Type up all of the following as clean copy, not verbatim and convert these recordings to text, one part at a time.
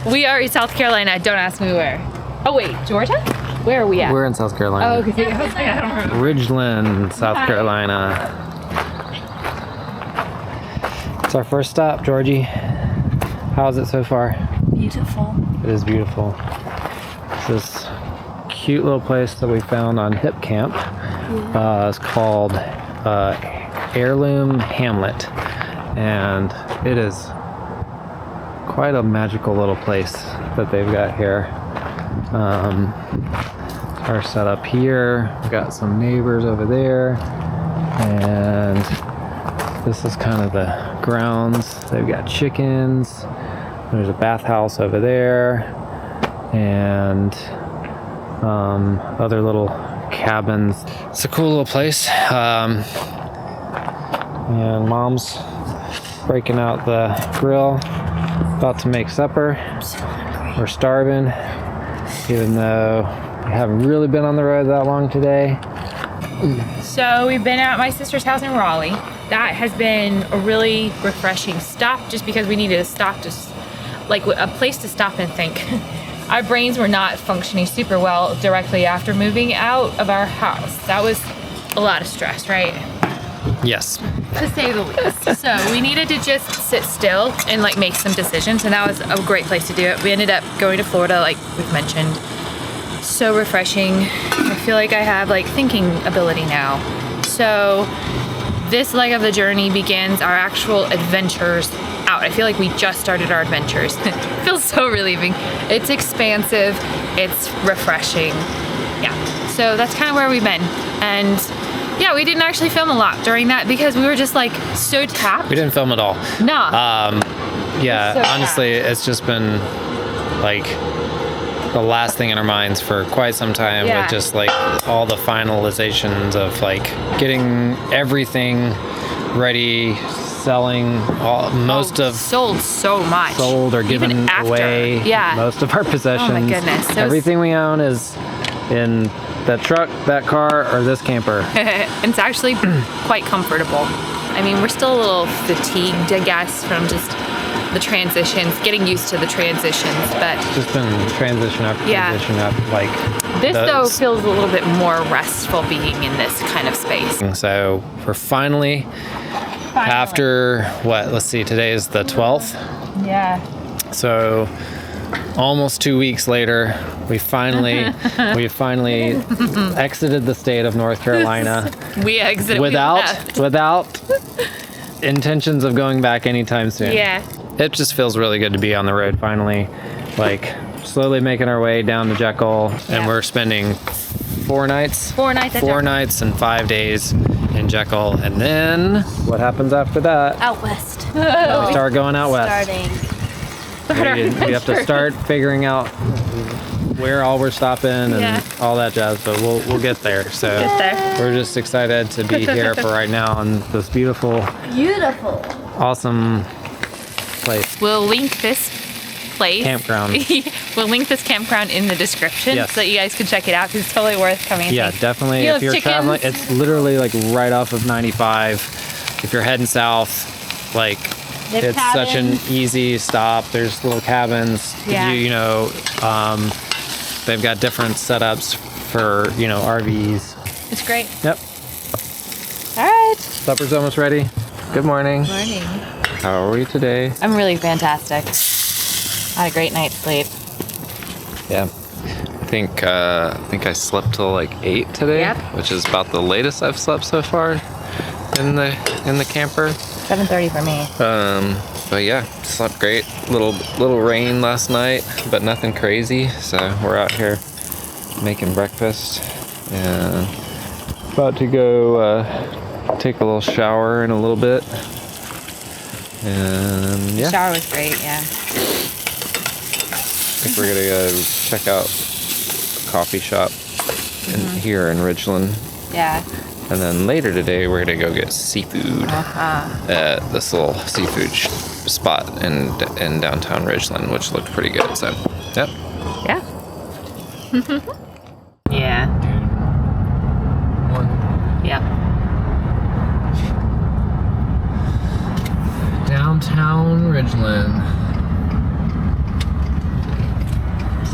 we? We are in South Carolina. Don't ask me where. Oh wait, Georgia? Where are we at? We're in South Carolina. Oh, okay. I was like, I don't remember. Ridgeland, South Carolina. It's our first stop, Georgie. How's it so far? Beautiful. It is beautiful. It's this cute little place that we found on Hip Camp. It's called Heirloom Hamlet, and it is quite a magical little place that they've got here. Our setup here. We got some neighbors over there, and this is kind of the grounds. They've got chickens. There's a bathhouse over there, and other little cabins. It's a cool little place. And Mom's breaking out the grill, about to make supper. We're starving, even though we haven't really been on the road that long today. So we've been at my sister's house in Raleigh. That has been a really refreshing stop, just because we needed a stop, just like a place to stop and think. Our brains were not functioning super well directly after moving out of our house. That was a lot of stress, right? Yes. To say the least. So we needed to just sit still and like make some decisions, and that was a great place to do it. We ended up going to Florida, like we've mentioned. So refreshing. I feel like I have like thinking ability now. So this leg of the journey begins our actual adventures out. I feel like we just started our adventures. It feels so relieving. It's expansive. It's refreshing. Yeah. So that's kind of where we've been. And yeah, we didn't actually film a lot during that because we were just like so tapped. We didn't film at all. No. Yeah, So honestly, it's just been like the last thing in our minds for quite some time, Yeah. with just like all the finalizations of like getting everything ready, selling sold so much. sold or Even given after. away. Yeah. Most of our possessions. Oh my goodness. So Everything we own is in that truck, that car, or this camper. It's actually quite comfortable. I mean, we're still a little fatigued, I guess, from just the transitions, getting used to the transitions, but Just been transition after Yeah. transition after like this though those. feels a little bit more restful being in this kind of space. So we're finally, after what, let's see, today is the 12th. Yeah. So almost 2 weeks later, we finally exited the state of North Carolina We exited without intentions of going back anytime soon. Yeah. It just feels really good to be on the road finally, like slowly making our way down to Jekyll, and Yeah. we're spending 4 nights. 4 nights at 4 Jekyll. nights and 5 days in Jekyll, and then what happens after that? Out west. We start going out west. Starting. We have to start figuring out where all we're stopping and Yeah. all that jazz, but we'll get there. So Get there. we're just excited to be here for right now on this beautiful, Beautiful. awesome place. We'll link this place. Campground. We'll link this campground in the description Yes. so that you guys can check it out, because it's totally worth coming. Yeah, definitely. You If have you're chickens. traveling, it's literally like right off of 95. If you're heading south, like There's it's such an cabins. easy stop. There's little cabins. Yeah. They've got different setups for, RVs. It's great. Yep. All right. Supper's almost ready. Good morning. Morning. How are we today? I'm really fantastic. I had a great night's sleep. Yeah. I think I slept till like 8 today, Yep. which is about the latest I've slept so far in the camper. 7:30 for me. But yeah, slept great. Little rain last night, but nothing crazy. So we're out here making breakfast and about to go take a little shower in a little bit. And yeah, Shower was great, yeah. I think we're gonna go check out a coffee shop here in Ridgeland. Yeah. And then later today, we're gonna go get seafood at this little seafood spot in downtown Ridgeland, which looked pretty good. So, yep. Yeah. Yeah. Yep. Downtown Ridgeland.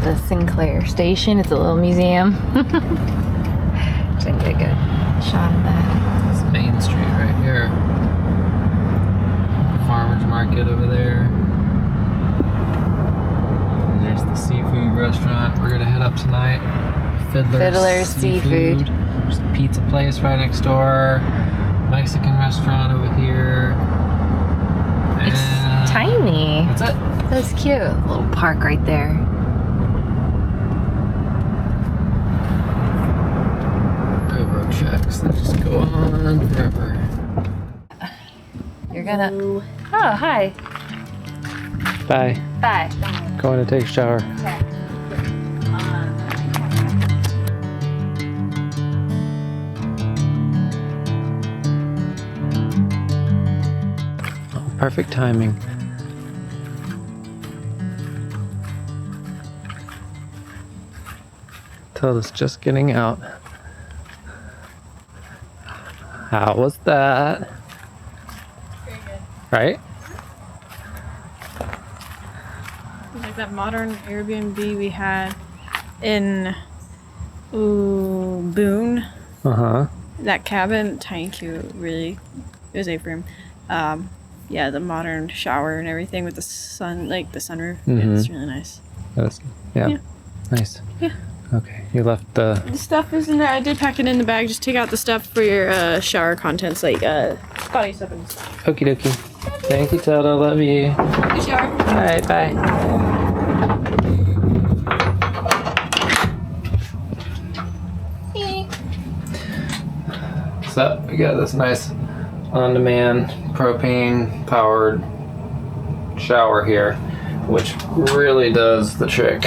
the Sinclair station. It's a little museum. Didn't get a good shot of that. It's Main Street right here. Farmer's market over there. And there's the seafood restaurant we're gonna head up tonight. Fiddler's Seafood. There's a pizza place right next door. Mexican restaurant over here. It's And tiny. that's it. That's cute. Little park right there. Railroad tracks that just go on forever. You're gonna. Oh, hi. Bye. Bye. Going to take a shower. Oh, perfect timing. Tilda's just getting out. How was that? Very good. Right? Like that modern Airbnb we had in Boone. Uh-huh. That cabin, tiny cute, really. It was A-frame. Yeah, the modern shower and everything with the sun, like the sunroof. Yeah, it's really nice. That's, yeah. Yeah. Nice. Yeah. Okay. You left the... The stuff is in there. I did pack it in the bag. Just take out the stuff for your shower contents, like body soap and stuff. Okie dokie. Thank you, Tilda. Love you. Good shower. All right. Bye. So we got this nice on-demand propane powered shower here, which really does the trick.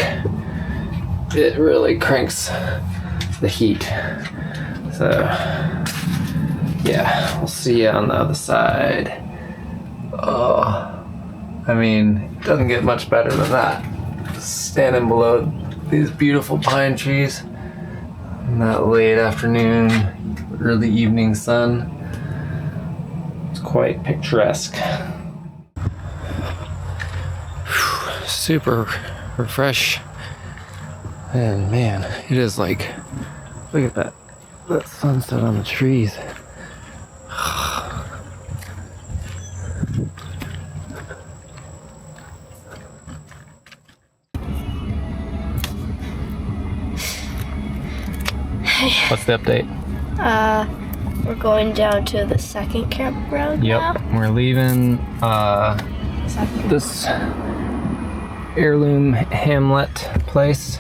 It really cranks the heat. So yeah, we'll see you on the other side. Oh, I mean, it doesn't get much better than that. Just standing below these beautiful pine trees in that late afternoon, early evening sun. It's quite picturesque. Super refresh. And man, it is like, look at that sunset on the trees. What's the update? We're going down to the second campground now. We're leaving this Heirloom Hamlet place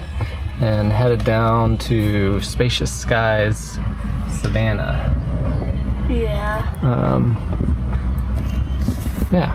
and headed down to Spacious Skies, Savannah. Yeah. Yeah.